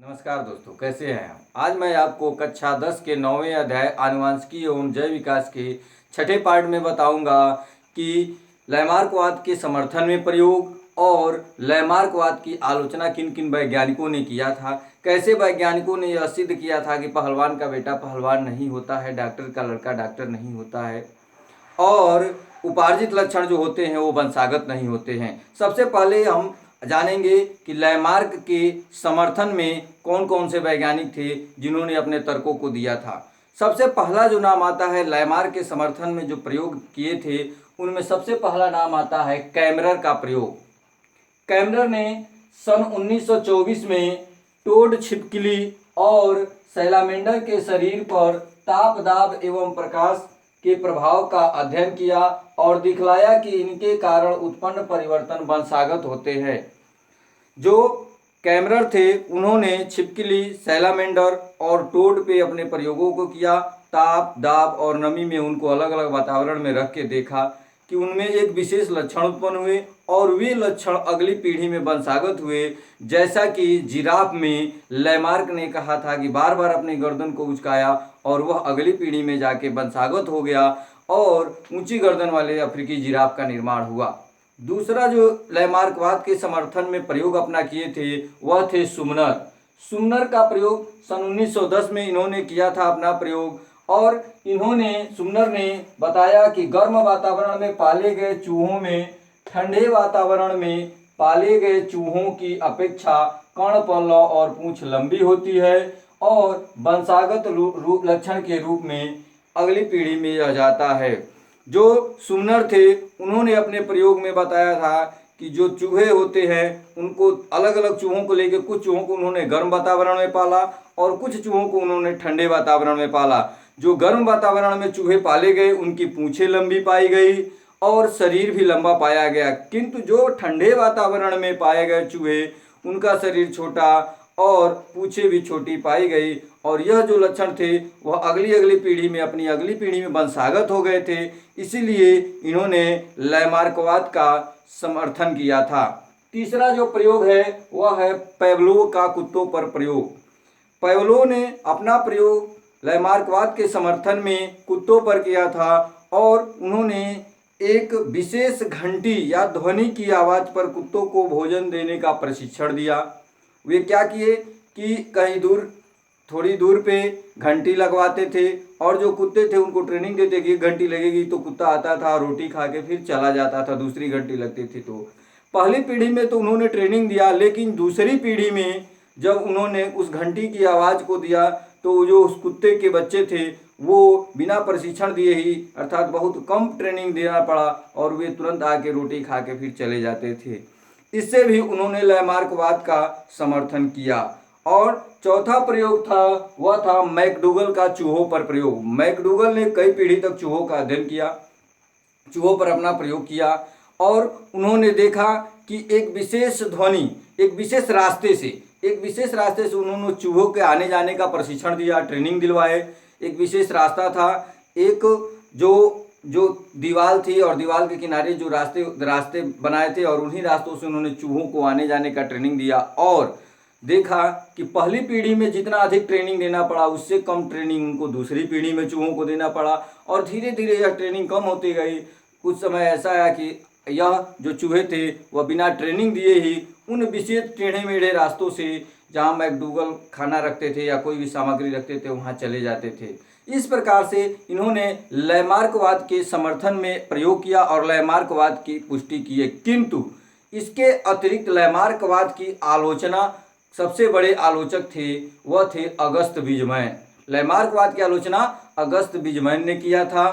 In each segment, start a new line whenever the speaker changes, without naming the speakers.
नमस्कार दोस्तों, कैसे हैं आप। आज मैं आपको कक्षा 10 के 9वें अध्याय आनुवंशिकी एवं जैव विकास के छठे पार्ट में बताऊंगा कि लैमार्कवाद के समर्थन में प्रयोग और लैमार्कवाद की आलोचना किन किन वैज्ञानिकों ने किया था। कैसे वैज्ञानिकों ने यह सिद्ध किया था कि पहलवान का बेटा पहलवान नहीं होता है, डॉक्टर का लड़का डॉक्टर नहीं होता है, और उपार्जित लक्षण जो होते हैं वो वंशागत नहीं होते हैं। सबसे पहले हम जानेंगे कि लैमार्क के समर्थन में कौन कौन से वैज्ञानिक थे जिन्होंने अपने तर्कों को दिया था। सबसे पहला जो नाम आता है लैमार्क के समर्थन में जो प्रयोग किए थे, उनमें सबसे पहला नाम आता है कैमरर का प्रयोग। कैमरर ने सन 1924 में टोड छिपकली और सैलामेंडर के शरीर पर ताप दाब एवं प्रकाश के प्रभाव का अध्ययन किया और दिखलाया कि इनके कारण उत्पन्न परिवर्तन वंशागत होते हैं। जो कैमरर थे उन्होंने छिपकली, सैलामेंडर और टोड पे अपने प्रयोगों को किया। ताप, दाब और नमी में उनको अलग अलग वातावरण में रख के देखा कि उनमें एक विशेष लक्षण उत्पन्न हुए और वे लक्षण अगली पीढ़ी में वंशागत हुए। जैसा कि जिराफ में लैमार्क ने कहा था कि बार बार अपनी गर्दन को उचकाया और वह अगली पीढ़ी में जाके वंशागत हो गया और ऊंची गर्दन वाले अफ्रीकी जिराफ का निर्माण हुआ। दूसरा जो लैमार्कवाद के समर्थन में प्रयोग अपना किए थे वह थे सुमनर। सुमनर का प्रयोग सन 1910 में इन्होंने किया था अपना प्रयोग, और सुमनर ने बताया कि गर्म वातावरण में पाले गए चूहों में ठंडे वातावरण में पाले गए चूहों की अपेक्षा कर्णपल्लव और पूंछ लंबी होती है और वंशागत लक्षण के रूप में अगली पीढ़ी में यह जाता है। जो सुमनर थे उन्होंने अपने प्रयोग में बताया था कि जो चूहे होते हैं उनको अलग अलग चूहों को लेकर कुछ चूहों को उन्होंने गर्म वातावरण में पाला और कुछ चूहों को उन्होंने ठंडे वातावरण में पाला। जो गर्म वातावरण में चूहे पाले गए उनकी पूंछें लंबी पाई गई और शरीर भी लंबा पाया गया, किंतु जो ठंडे वातावरण में पाए गए चूहे उनका शरीर छोटा और पूंछें भी छोटी पाई गई, और यह जो लक्षण थे वह अगली पीढ़ी में अपनी अगली पीढ़ी में वंशागत हो गए थे। इसीलिए इन्होंने लैमार्कवाद का समर्थन किया था। तीसरा जो प्रयोग है वह है पैवलोव का कुत्तों पर प्रयोग। पैवलोव ने अपना प्रयोग लैमार्कवाद के समर्थन में कुत्तों पर किया था और उन्होंने एक विशेष घंटी या ध्वनि की आवाज़ पर कुत्तों को भोजन देने का प्रशिक्षण दिया। वे क्या किए कि कहीं दूर थोड़ी दूर पे घंटी लगवाते थे और जो कुत्ते थे उनको ट्रेनिंग देते कि एक घंटी लगेगी तो कुत्ता आता था, रोटी खा के फिर चला जाता था। दूसरी घंटी लगती थी तो पहली पीढ़ी में तो उन्होंने ट्रेनिंग दिया, लेकिन दूसरी पीढ़ी में जब उन्होंने उस घंटी की आवाज़ को दिया तो जो उस कुत्ते के बच्चे थे वो बिना प्रशिक्षण दिए ही अर्थात बहुत कम ट्रेनिंग देना पड़ा और वे तुरंत आके रोटी खा के फिर चले जाते थे। इससे भी उन्होंने लैमार्कवाद का समर्थन किया। और चौथा प्रयोग था वह था मैकडूगल का चूहों पर प्रयोग। मैकडूगल ने कई पीढ़ी तक चूहों का अध्ययन किया, चूहों पर अपना प्रयोग किया और उन्होंने देखा कि एक विशेष ध्वनि एक विशेष रास्ते से उन्होंने चूहों के आने जाने का प्रशिक्षण दिया, ट्रेनिंग दिलवाए। एक विशेष रास्ता था, एक जो दीवार थी और दीवार के किनारे जो रास्ते बनाए थे और उन्हीं रास्तों से उन्होंने चूहों को आने जाने का ट्रेनिंग दिया और देखा कि पहली पीढ़ी में जितना अधिक ट्रेनिंग देना पड़ा उससे कम ट्रेनिंग उनको दूसरी पीढ़ी में चूहों को देना पड़ा और धीरे धीरे यह ट्रेनिंग कम होती गई। कुछ समय ऐसा आया कि यह जो चूहे थे वह बिना ट्रेनिंग दिए ही उन विशेष टेढ़े मेढ़े रास्तों से जहाँ मैकडूगल खाना रखते थे या कोई भी सामग्री रखते थे वहाँ चले जाते थे। इस प्रकार से इन्होंने लैमार्कवाद के समर्थन में प्रयोग किया और लैमार्कवाद की पुष्टि की है। किंतु इसके अतिरिक्त लैमार्कवाद की आलोचना सबसे बड़े आलोचक थे वह थे अगस्त बीजमैन। लैमार्कवाद की आलोचना अगस्त बीजमैन ने किया था।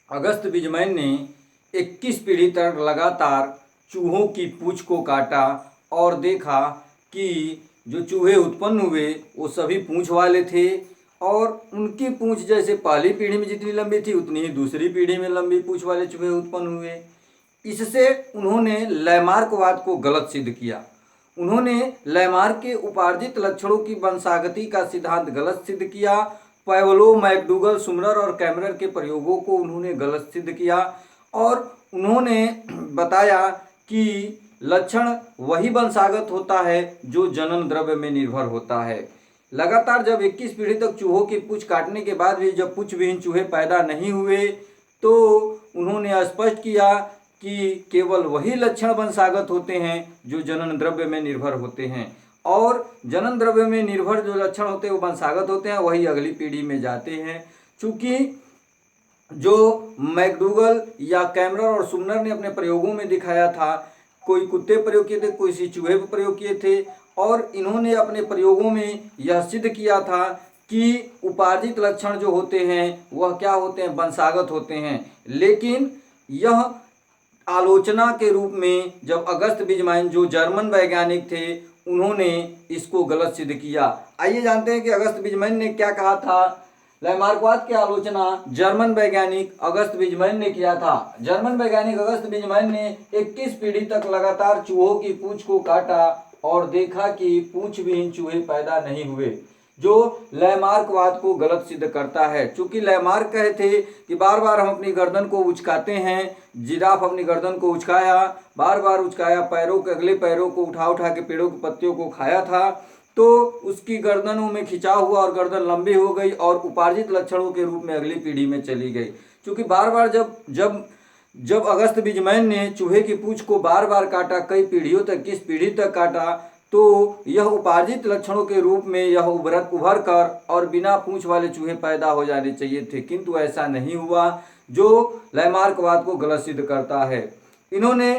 अगस्त बीजमैन ने 21 पीढ़ी तक लगातार चूहों की पूंछ को काटा और देखा कि जो चूहे उत्पन्न हुए वो सभी पूंछ वाले थे और उनकी पूंछ जैसे पहली पीढ़ी में जितनी लंबी थी उतनी ही दूसरी पीढ़ी में लंबी पूंछ वाले चूहे उत्पन्न हुए। इससे उन्होंने लैमार्कवाद को गलत सिद्ध किया। उन्होंने लैमार्क के उपार्जित लक्षणों की वंशागति का सिद्धांत गलत सिद्ध किया। पैवलोव, मैकडूगल, सुमनर और कैमरर के प्रयोगों को उन्होंने गलत सिद्ध किया और उन्होंने बताया कि लक्षण वही वंशागत होता है जो जनन द्रव्य में निर्भर होता है। लगातार जब 21 पीढ़ी तक चूहों की पूंछ काटने के बाद भी जब पूंछ विहीन चूहे पैदा नहीं हुए तो उन्होंने स्पष्ट किया कि केवल वही लक्षण वंशागत होते हैं जो जनन द्रव्य में निर्भर होते हैं, और जनन द्रव्य में निर्भर जो लक्षण होते हैं वो वंशागत होते हैं, वही अगली पीढ़ी में जाते हैं। चूँकि जो मैकडूगल या कैमरर और सुमनर ने अपने प्रयोगों में दिखाया था, कोई कुत्ते प्रयोग किए थे, कोई चूहे पर प्रयोग किए थे, और इन्होंने अपने प्रयोगों में यह सिद्ध किया था कि उपार्जित लक्षण जो होते हैं वह क्या होते हैं, वंशागत होते हैं। लेकिन यह आलोचना के रूप में जब अगस्त बीजमाइन जो जर्मन वैज्ञानिक थे उन्होंने इसको गलत सिद्ध किया। आइए जानते हैं कि अगस्त बीजमाइन ने क्या कहा था। लैमार्कवाद की आलोचना जर्मन वैज्ञानिक अगस्त बीजमाइन ने किया था। जर्मन वैज्ञानिक अगस्त बीजमाइन ने 21 पीढ़ी तक लगातार चूहों की पूंछ को काटा और देखा कि पूंछ विहीन चूहे पैदा नहीं हुए, जो लैमार्कवाद को गलत सिद्ध करता है। चूंकि लैमार्क कहे थे कि बार बार हम अपनी गर्दन को उचकाते हैं, जिराफ अपनी गर्दन को उचकाया, बार बार उचकाया, पैरों के अगले पैरों को उठा उठा के पेड़ों की पत्तियों को खाया था, तो उसकी गर्दनों में खिंचाव हुआ और गर्दन लंबी हो गई और उपार्जित लक्षणों के रूप में अगली पीढ़ी में चली गई। क्योंकि बार बार जब अगस्त बीजमैन ने चूहे की पूंछ को बार बार काटा, कई पीढ़ियों तक, किस पीढ़ी तक काटा, तो यह उपार्जित लक्षणों के रूप में यह उभर कर और बिना पूंछ वाले चूहे पैदा हो जाने चाहिए थे, किंतु ऐसा नहीं हुआ, जो लैमार्कवाद को गलत सिद्ध करता है। इन्होंने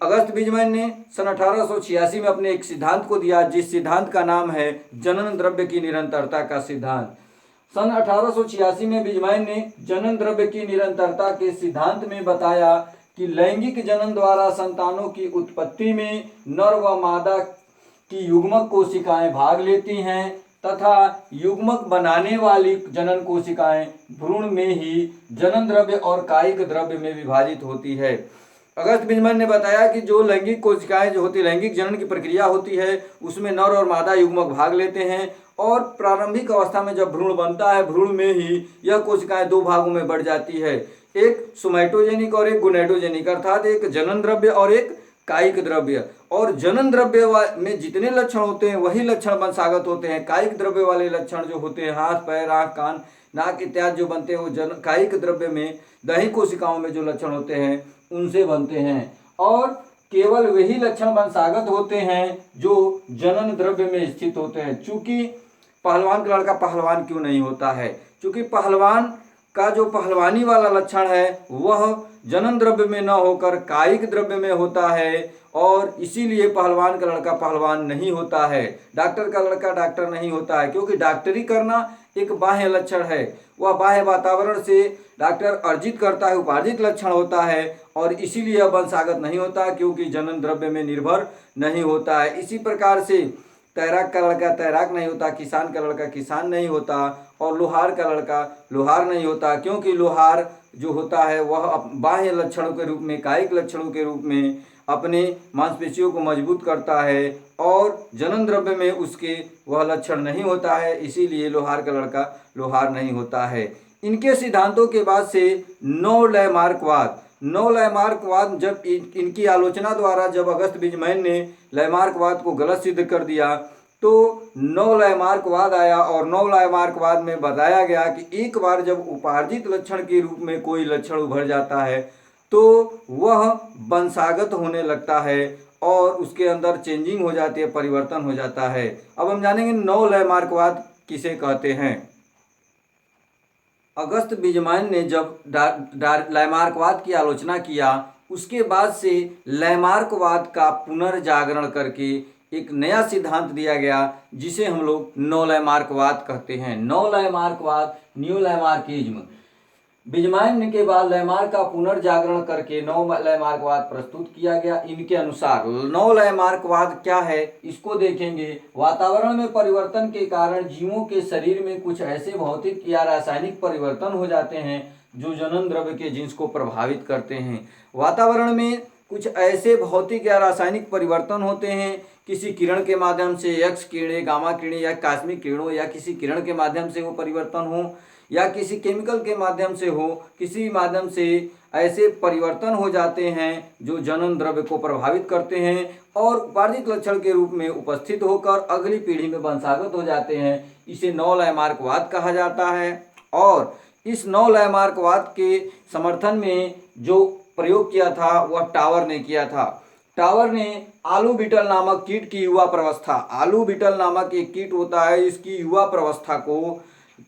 अगस्त बीजमैन ने सन 1886 में अपने एक सिद्धांत को दिया, जिस सिद्धांत का नाम है जनन द्रव्य की निरंतरता का सिद्धांत। सन 1886 में बीजमैन ने जनन द्रव्य की निरंतरता के सिद्धांत में बताया कि लैंगिक जनन द्वारा संतानों की उत्पत्ति में नर व मादा की युग्मक कोशिकाएं भाग लेती हैं तथा युग्मक बनाने वाली जनन कोशिकाएं भ्रूण में ही जनन द्रव्य और कायिक द्रव्य में विभाजित होती है। अगस्त बीजमैन ने बताया कि जो लैंगिक कोशिकाएं जो होती, लैंगिक जनन की प्रक्रिया होती है, उसमें नर और मादा युग्मक भाग लेते हैं और प्रारंभिक अवस्था में जब भ्रूण बनता है, भ्रूण में ही यह कोशिकाएं दो भागों में बढ़ जाती है, एक सोमैटोजेनिक और एक गोनेडोजेनिक, अर्थात एक जनन द्रव्य और एक कायिक द्रव्य। और जनन द्रव्य में जितने लक्षण होते हैं वही लक्षण वंशागत होते हैं। कायिक द्रव्य वाले लक्षण जो होते हैं, हाथ, पैर, आँख, कान, नाक इत्यादि जो बनते हैं, वो कायिक द्रव्य में दैहिक कोशिकाओं में जो लक्षण होते हैं उनसे बनते हैं, और केवल वही लक्षण वंशागत होते हैं जो जनन द्रव्य में स्थित होते हैं। चूंकि पहलवान का लड़का पहलवान क्यों नहीं होता है? क्योंकि पहलवान का जो पहलवानी वाला लक्षण है वह जनन द्रव्य में न होकर कायिक द्रव्य में होता है, और इसीलिए पहलवान का लड़का पहलवान नहीं होता है, डॉक्टर का लड़का डॉक्टर नहीं होता है। क्योंकि डॉक्टरी करना एक बाह्य लक्षण है, वह बाह्य वातावरण से डॉक्टर अर्जित करता है, उपार्जित लक्षण होता है, और इसीलिए यह वंशागत नहीं होता क्योंकि जनन द्रव्य में निर्भर नहीं होता है। इसी प्रकार से तैराक का लड़का तैराक नहीं होता, किसान का लड़का किसान नहीं होता, और लोहार का लड़का लोहार नहीं होता, क्योंकि लोहार जो होता है वह बाह्य लक्षणों के रूप में, कायिक लक्षणों के रूप में अपने मांसपेशियों को मजबूत करता है, और जनन द्रव्य में उसके वह लक्षण नहीं होता है, इसीलिए लोहार का लड़का लोहार नहीं होता है। इनके सिद्धांतों के बाद से नौ लैमार्कवाद जब इनकी आलोचना द्वारा जब अगस्त बीजमैन ने लैमार्कवाद को गलत सिद्ध कर दिया, तो नौ लैमार्कवाद आया, और नौ लैमार्कवाद में बताया गया कि एक बार जब उपार्जित लक्षण के रूप में कोई लक्षण उभर जाता है तो वह वंशागत होने लगता है और उसके अंदर चेंजिंग हो जाती है, परिवर्तन हो जाता है। अब हम जानेंगे नौ लैमार्कवाद किसे कहते हैं। अगस्त बीजमैन ने जब लैमार्कवाद की आलोचना किया, उसके बाद से लैमार्कवाद का पुनर्जागरण करके एक नया सिद्धांत दिया गया जिसे हम लोग नौ लैमार्कवाद कहते हैं। नौ लैमार्कवाद, न्यू लैमार्किज्म। बीजमैन के बाद लैमार्क का पुनर्जागरण करके नौ लैमार्कवाद प्रस्तुत किया गया। इनके अनुसार नौ लैमार्कवाद क्या है इसको देखेंगे। वातावरण में परिवर्तन के कारण जीवों के शरीर में कुछ ऐसे भौतिक या रासायनिक परिवर्तन हो जाते हैं जो जनन द्रव्य के जीन्स को प्रभावित करते हैं। वातावरण में कुछ ऐसे भौतिक या रासायनिक परिवर्तन होते हैं, किसी किरण के माध्यम से, एक्स किरणें, गामा किरणें या कॉस्मिक किरणों या किसी किरण के माध्यम से वो परिवर्तन हो, या किसी केमिकल के माध्यम से हो, किसी भी माध्यम से ऐसे परिवर्तन हो जाते हैं जो जनन द्रव्य को प्रभावित करते हैं और उपार्जित लक्षण के रूप में उपस्थित होकर अगली पीढ़ी में वंशागत हो जाते हैं। इसे नौ लयमार्कवाद कहा जाता है। और इस नौ लयमार्कवाद के समर्थन में जो प्रयोग किया था वह टावर ने किया था। टावर ने आलू बीटल नामक कीट की युवा प्रवस्था, आलू बीटल नामक एक कीट होता है, इसकी युवा प्रवस्था को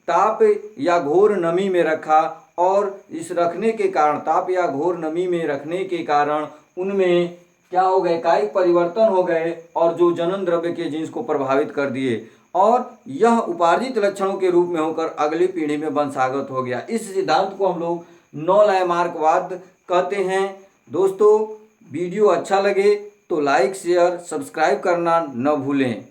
ताप या घोर नमी में रखा और इस रखने के कारण, ताप या घोर नमी में रखने के कारण उनमें क्या हो गए, कायिक परिवर्तन हो गए और जो जनन द्रव्य के जीन्स को प्रभावित कर दिए और यह उपार्जित लक्षणों के रूप में होकर अगली पीढ़ी में वंशागत हो गया। इस सिद्धांत को हम लोग नौ लयमार्कवाद कहते हैं। दोस्तों, वीडियो अच्छा लगे तो लाइक शेयर सब्सक्राइब करना न भूलें।